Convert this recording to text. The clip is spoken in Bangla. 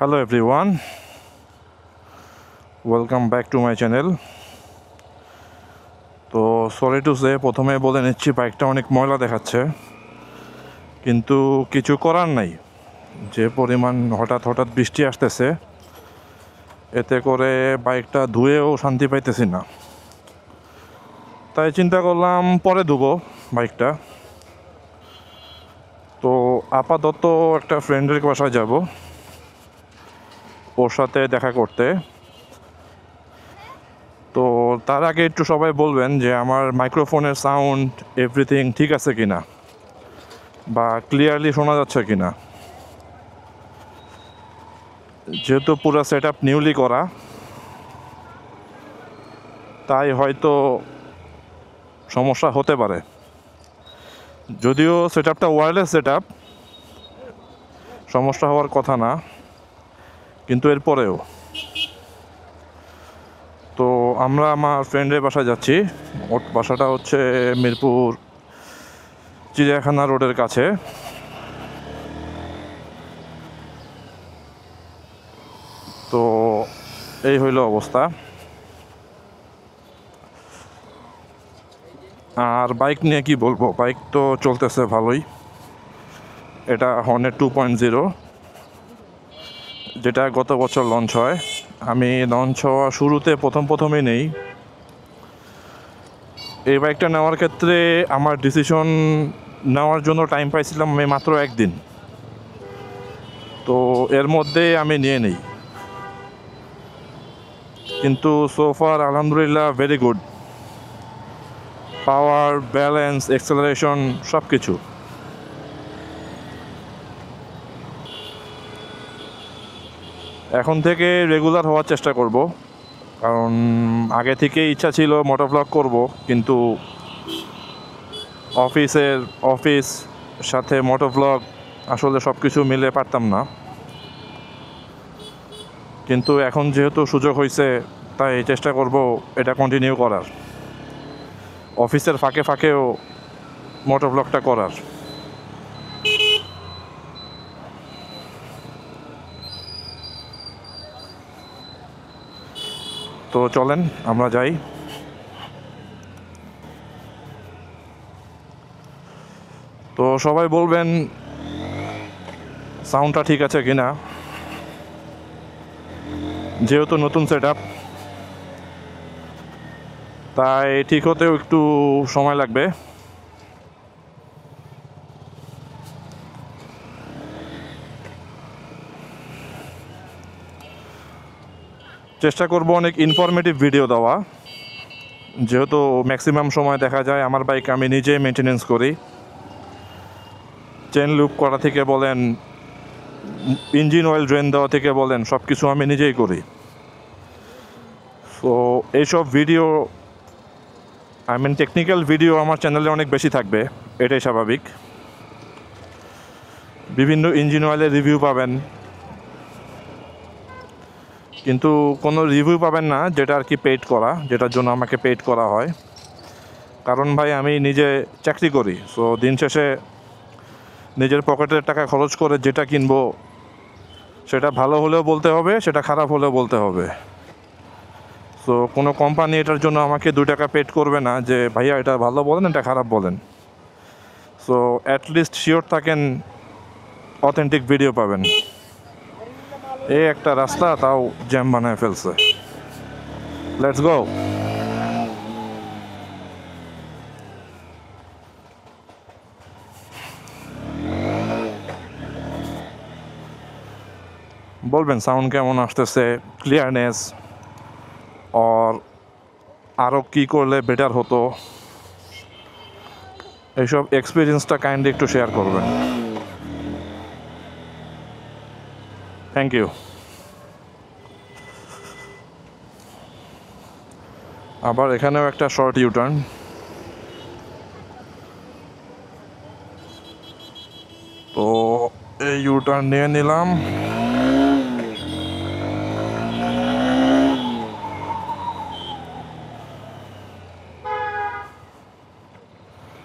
Hello everyone, welcome back to my channel. তো সরি টু সে প্রথমে বলে নিচ্ছি বাইকটা অনেক ময়লা দেখাচ্ছে, কিন্তু কিছু করার নাই। যে পরিমাণ হঠাৎ হঠাৎ বৃষ্টি আসতেছে, এতে করে বাইকটা ধুয়েও শান্তি পাইতেছি না। তাই চিন্তা করলাম পরে ধুবো বাইকটা। তো আপাতত একটা ফ্রেন্ডের বাসায় যাব, ওর সাথে দেখা করতে। তো তার আগে একটু সবাই বলবেন যে আমার মাইক্রোফোনের সাউন্ড এভরিথিং ঠিক আছে কিনা, বা ক্লিয়ারলি শোনা যাচ্ছে কিনা। যেহেতু পুরো সেট আপ নিউলি করা, তাই হয়তো সমস্যা হতে পারে। যদিও সেট আপটা ওয়্যারলেস সেট আপ, সমস্যা হওয়ার কথা না, কিন্তু এরপরেও। তো আমরা আমার ফ্রেন্ডের বাসায় যাচ্ছি। ওর বাসাটা হচ্ছে মিরপুর চিড়িয়াখানা রোডের কাছে। তো এই হইল অবস্থা। আর বাইক নিয়ে কি বলবো, বাইক তো চলতেছে ভালোই। এটা হর্নেট 2.0, যেটা গত বছর লঞ্চ হয়। আমি লঞ্চ হওয়া শুরুতে প্রথমেই নেই। এই বাইকটা নেওয়ার ক্ষেত্রে আমার ডিসিশন নেওয়ার জন্য টাইম পাইছিলাম আমি মাত্র একদিন। তো এর মধ্যে আমি নিয়ে নিই, কিন্তু সোফার আলহামদুলিল্লাহ ভেরি গুড। পাওয়ার, ব্যালেন্স, অ্যাক্সেলারেশন সব কিছু। এখন থেকে রেগুলার হওয়ার চেষ্টা করব, কারণ আগে থেকেই ইচ্ছা ছিল মোটোভ্লগ করব, কিন্তু অফিস সাথে মোটোভ্লগ আসলে সব কিছু মিলে পারতাম না। কিন্তু এখন যেহেতু সুযোগ হয়েছে, তাই চেষ্টা করব এটা কন্টিনিউ করার, অফিসের ফাঁকে ফাঁকেও মোটোভ্লগটা করার। তো চলেন আমরা যাই। তো সবাই বলবেন সাউন্ডটা ঠিক আছে কিনা। যেহেতু নতুন সেট আপ, তাই ঠিক হতেও একটু সময় লাগবে। চেষ্টা করব অনেক ইনফরমেটিভ ভিডিও দেওয়া, যেহেতু ম্যাক্সিমাম সময় দেখা যায় আমার বাইক আমি নিজে মেনটেনেন্স করি। চেন লুপ করা থেকে বলেন, ইঞ্জিন অয়েল ড্রেন দেওয়া থেকে বলেন, সব কিছু আমি নিজেই করি। তো এইসব ভিডিও, টেকনিক্যাল ভিডিও আমার চ্যানেলে অনেক বেশি থাকবে, এটাই স্বাভাবিক। বিভিন্ন ইঞ্জিন অয়েলের রিভিউ পাবেন, কিন্তু কোনো রিভিউ পাবেন না যেটা আর কি পেইড করা, যেটার জন্য আমাকে পেইড করা হয়। কারণ ভাই আমি নিজে চাকরি করি, সো দিন শেষে নিজের পকেটের টাকা খরচ করে যেটা কিনবো, সেটা ভালো হলেও বলতে হবে, সেটা খারাপ হলেও বলতে হবে। সো কোনো কোম্পানি এটার জন্য আমাকে 2 টাকা পেড করবে না যে ভাইয়া এটা ভালো বলেন, এটা খারাপ বলেন। সো অ্যাটলিস্ট শিওর থাকেন অথেন্টিক ভিডিও পাবেন। এই একটা রাস্তা, তাও জ্যাম বানায় ফেলছে। Let's go. বলবেন সাউন্ড কেমন আসতেছে, ক্লিয়ারনেস, আর আরও কী করলে বেটার হতো, এইসব এক্সপিরিয়েন্সটা কাইন্ডলি একটু শেয়ার করবেন। Thank you. আবার এখানেও একটা শর্ট ইউটার্ন। তো এই ইউটার্ন নিয়ে নিলাম।